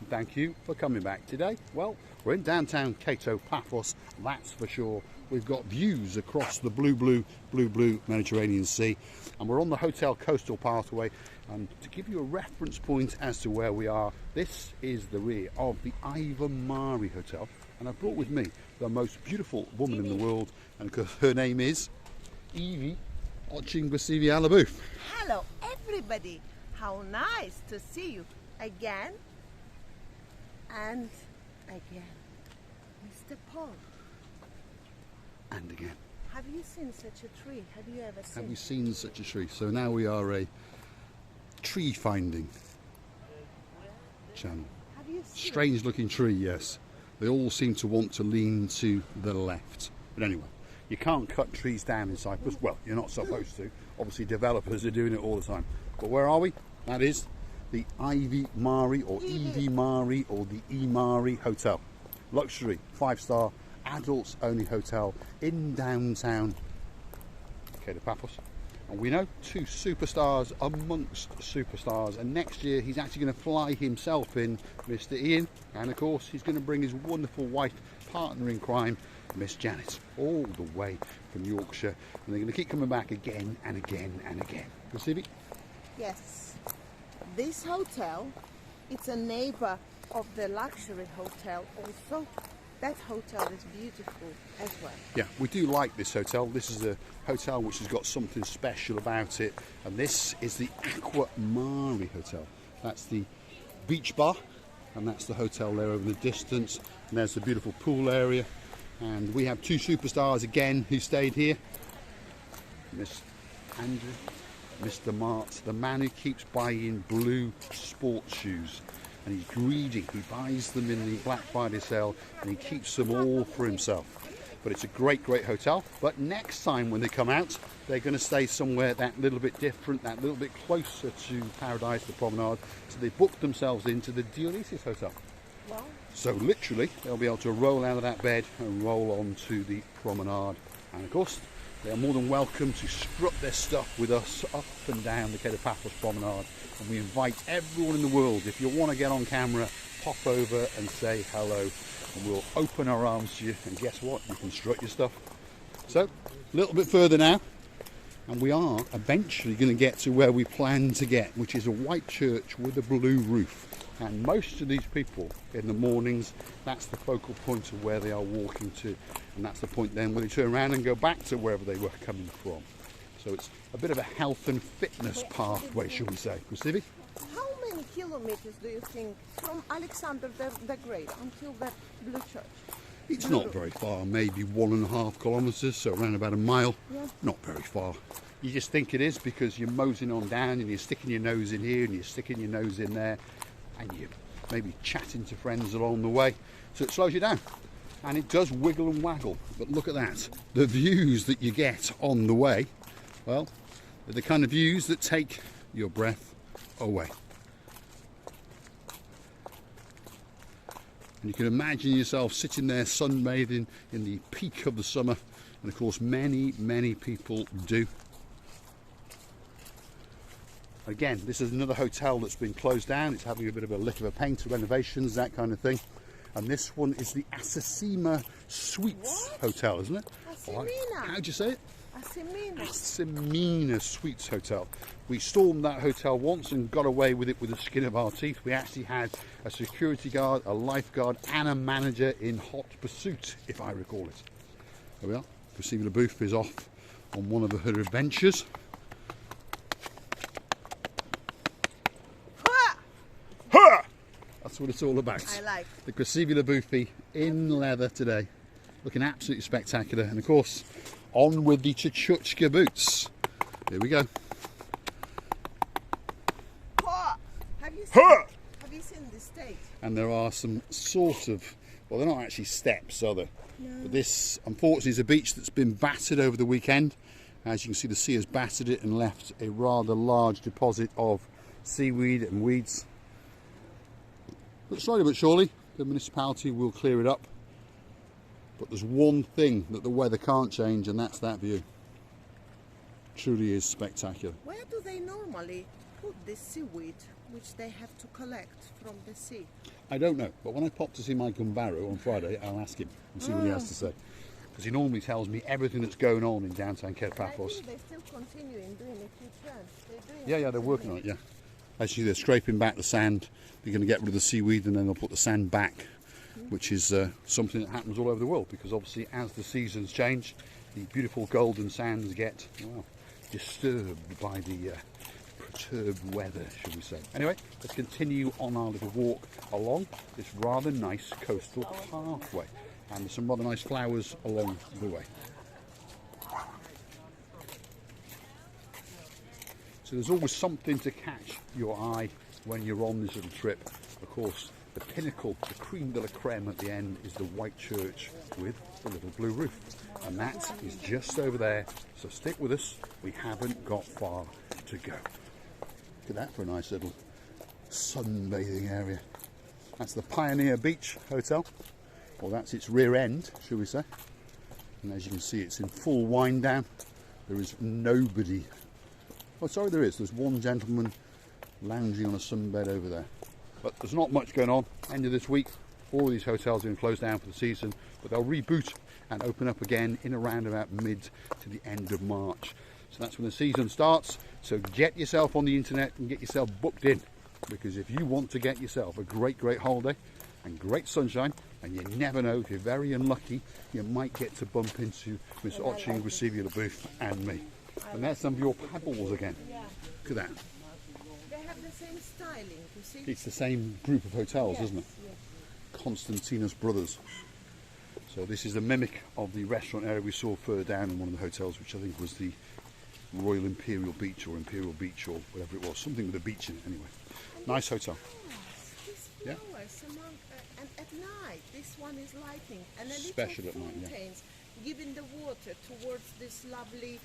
thank you for coming back today. Well, we're in downtown Cato Paphos, that's for sure. We've got views across the blue Mediterranean Sea, and we're on the hotel coastal pathway. And to give you a reference point as to where we are, this is the rear of the Ivi Mare Hotel, and I've brought with me the most beautiful woman in the world, and her name is Ivi Mare. Hello everybody, how nice to see you again and again, Mr. Paul. And again. Have you seen such a tree? Have you ever seen? Have you seen such a tree? So now we are a tree finding channel. Have you seen? Strange looking tree, yes. They all seem to want to lean to the left. But anyway, you can't cut trees down in Cyprus. Well, you're not supposed to. Obviously developers are doing it all the time. But where are we? That is the Ivi Mare or Ivi Mare or the Ivi Mare Hotel. Luxury, 5-star, adults only hotel in downtown Cato Paphos. And we know 2 superstars amongst superstars, and next year he's actually going to fly himself in, Mr. Ian, and of course he's going to bring his wonderful wife, partner in crime, Miss Janet, all the way from Yorkshire, and they're going to keep coming back again and again and again. You see it? Yes, this hotel, it's a neighbor of the luxury hotel also. That hotel is beautiful as well. Yeah, we do like this hotel. This is a hotel which has got something special about it, and this is the Ivi Mare Hotel. That's the beach bar, and that's the hotel there over the distance, and there's the beautiful pool area. And we have 2 superstars again who stayed here. Miss Andrew, Mr. Mart, the man who keeps buying blue sports shoes. And he's greedy, he buys them in the Black Friday sale and he keeps them all for himself. But it's a great hotel. But next time when they come out, they're going to stay somewhere that little bit different, that little bit closer to Paradise, the promenade. So they booked themselves into the Dionysus Hotel. Wow. So literally, they'll be able to roll out of that bed and roll onto the promenade. And of course, they are more than welcome to strut their stuff with us up and down the Cato Paphos promenade. And we invite everyone in the world, if you want to get on camera, pop over and say hello. And we'll open our arms to you. And guess what? You can strut your stuff. So, a little bit further now. And we are eventually going to get to where we plan to get, which is a white church with a blue roof. And most of these people in the mornings, that's the focal point of where they are walking to. And that's the point then where they turn around and go back to wherever they were coming from. So it's a bit of a health and fitness pathway, shall we say. Ivi? How many kilometers do you think from Alexander the Great until that blue church? It's not very far, maybe 1.5 kilometres, so around about a mile. Yeah. Not very far. You just think it is because you're moseying on down and you're sticking your nose in here and you're sticking your nose in there and you're maybe chatting to friends along the way. So it slows you down. And it does wiggle and waggle. But look at that. The views that you get on the way, well, they're the kind of views that take your breath away. And you can imagine yourself sitting there sunbathing in the peak of the summer. And of course, many people do. Again, this is another hotel that's been closed down. It's having a bit of a lick of a paint, renovations, that kind of thing. And this one is the Assassima Suites Hotel, isn't it? Assimina. How'd you say it? Assimina. Assassima Suites Hotel. We stormed that hotel once and got away with it with the skin of our teeth. We actually had a security guard, a lifeguard and a manager in hot pursuit, if I recall it. There we are. Ivi Mare is off on one of her adventures. That's what it's all about. I like. The Ivi Mare in leather today. Looking absolutely spectacular. And of course, on with the Chuchuchka boots. Here we go. Have you seen the state? And there are some sort of, well, they're not actually steps, are they? No. But this, unfortunately, is a beach that's been battered over the weekend. As you can see, the sea has battered it and left a rather large deposit of seaweed and weeds. But slowly but surely, the municipality will clear it up. But there's one thing that the weather can't change, and that's that view. Truly is spectacular. Where do they normally put this seaweed which they have to collect from the sea? I don't know, but when I pop to see my Gumbaro on Friday, I'll ask him and see what he has to say. Because he normally tells me everything that's going on in downtown Cape I Paphos. think they're still continuing doing a few turns. They're doing Yeah, they're working on it, yeah. As you see, they're scraping back the sand. They're going to get rid of the seaweed and then they'll put the sand back, which is something that happens all over the world, because obviously as the seasons change, the beautiful golden sands get, well, disturbed by the perturbed weather, should we say. Anyway, let's continue on our little walk along this rather nice coastal pathway. And there's some rather nice flowers along the way. So there's always something to catch your eye when you're on this little trip. Of course, the pinnacle, the creme de la creme at the end is the white church with the little blue roof. And that is just over there. So stick with us. We haven't got far to go. Look at that for a nice little sunbathing area. That's the Pioneer Beach Hotel. Well, that's its rear end, shall we say. And as you can see, it's in full wind down. There is nobody. Oh, sorry, there is. There's one gentleman lounging on a sunbed over there. But there's not much going on. End of this week, all of these hotels have been closed down for the season, but they'll reboot and open up again in around about mid to the end of March. So that's when the season starts. So get yourself on the internet and get yourself booked in, because if you want to get yourself a great holiday and great sunshine, and you never know, if you're very unlucky, you might get to bump into Miss Oching, Receive Your Booth and me. And there's some of your pebbles again. Yeah. Look at that. They have the same styling, you see? It's the same group of hotels, Yes, isn't it? yes. Constantinus Brothers. So this is the mimic of the restaurant area we saw further down in one of the hotels, which I think was the Royal Imperial Beach or Imperial Beach or whatever it was. Something with a beach in it anyway. Nice hotel. These Yeah. flowers among, and at night, this one is lighting. And a Special little at night, yeah. fountains giving the water towards this lovely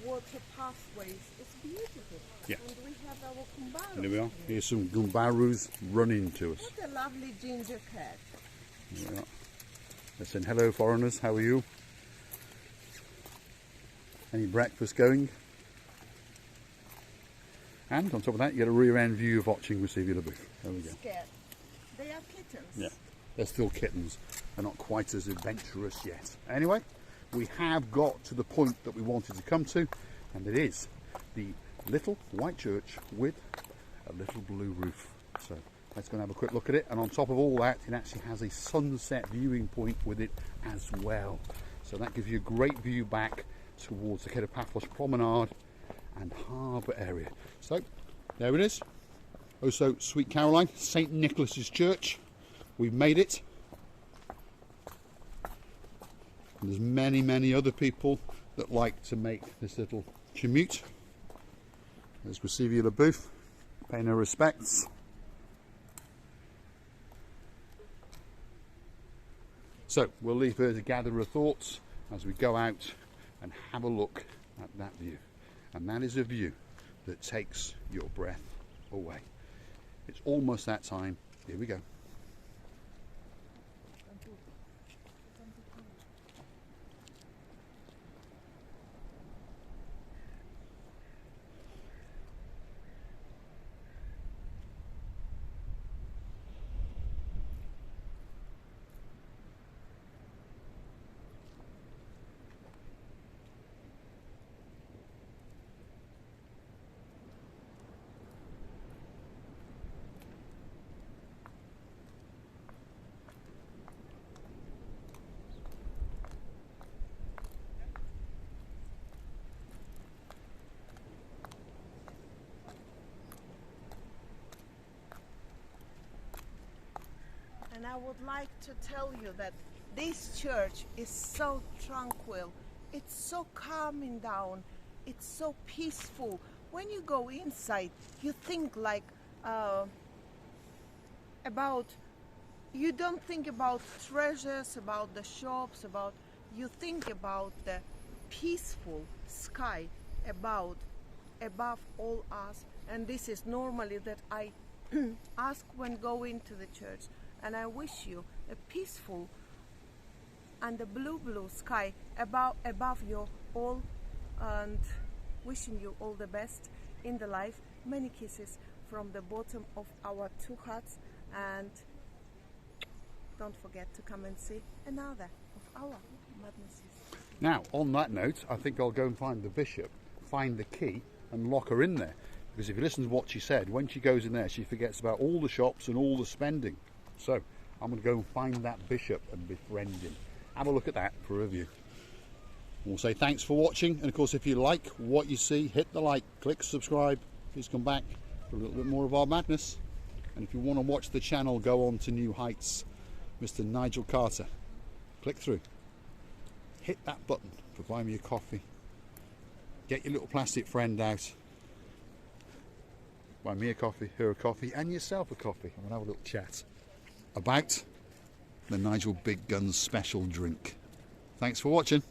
water pathways. It's beautiful. Yeah. And we have our kumbaros. And there we are. Here's some Gumbarus running to us. What a lovely ginger cat. There we are. They're saying, hello foreigners, how are you? Any breakfast going? And on top of that, you get a rear end view of Oching Receive Your Booth. There we go. Scared. They are kittens. Yeah, they're still kittens. They're not quite as adventurous yet. Anyway, we have got to the point that we wanted to come to, and it is the little white church with a little blue roof. So let's go and have a quick look at it. And on top of all that, it actually has a sunset viewing point with it as well. So that gives you a great view back towards the Cape Paphos Promenade and harbour area. So there it is. Oh, so Sweet Caroline, St. Nicholas's Church. We've made it. And there's many other people that like to make this little commute. There's Receive Your Booth, paying her respects. So we'll leave her to gather her thoughts as we go out and have a look at that view. And that is a view that takes your breath away. It's almost that time. Here we go. And I would like to tell you that this church is so tranquil. It's so calming down. It's so peaceful. When you go inside, you think like about, you don't think about treasures, about the shops, you think about the peaceful sky above all us. And this is normally that I ask when going to the church. And I wish you a peaceful and a blue sky above you all, and wishing you all the best in the life. Many kisses from the bottom of our two hearts, And don't forget to come and see another of our madnesses. Now, on that note, I think I'll go and find the bishop, find the key and lock her in there. Because if you listen to what she said, when she goes in there, she forgets about all the shops and all the spending. So, I'm going to go and find that bishop and befriend him. Have a look at that for a review. We'll say thanks for watching, and of course if you like what you see, hit the like, click subscribe, please come back for a little bit more of our madness. And if you want to watch the channel go on to new heights, Mr. Nigel Carter, click through, hit that button for buy me a coffee, get your little plastic friend out, buy me a coffee, her a coffee, and yourself a coffee, and we'll have a little chat about the Nigel Big Guns special drink. Thanks for watching.